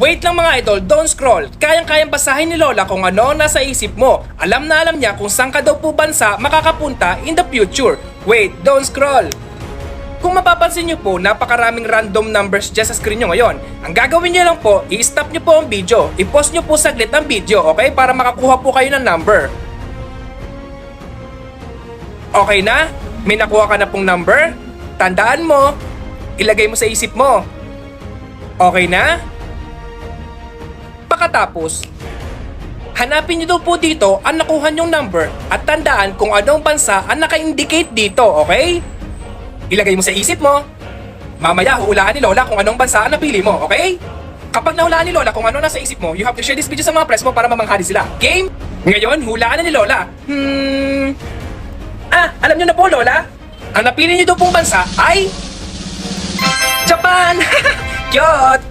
Wait lang mga idol, don't scroll. Kayang-kayang basahin ni Lola kung ano nasa isip mo. Alam na alam niya kung saan ka daw po bansa makakapunta in the future. Wait, don't scroll. Kung mapapansin niyo po, napakaraming random numbers dyan sa screen nyo ngayon. Ang gagawin niyo lang po, i-stop niyo po ang video. I-pause niyo po saglit ang video, okay? Para makakuha po kayo ng number. Okay na? May nakuha ka na pong number? Tandaan mo, ilagay mo sa isip mo. Okay na? Pagkatapos, hanapin niyo daw po dito ang nakuha niyong number at tandaan kung anong bansa ang naka-indicate dito, okay? Ilagay mo sa isip mo. Mamaya, huhulaan ni Lola kung anong bansa ang napili mo, okay? Kapag nahulaan ni Lola kung ano nasa isip mo, you have to share this video sa mga press mo para mamangha din sila. Game? Ngayon, hulaan na ni Lola. Alam niyo na po, Lola? Ang napili niyo daw pong bansa ay Japan! Cute!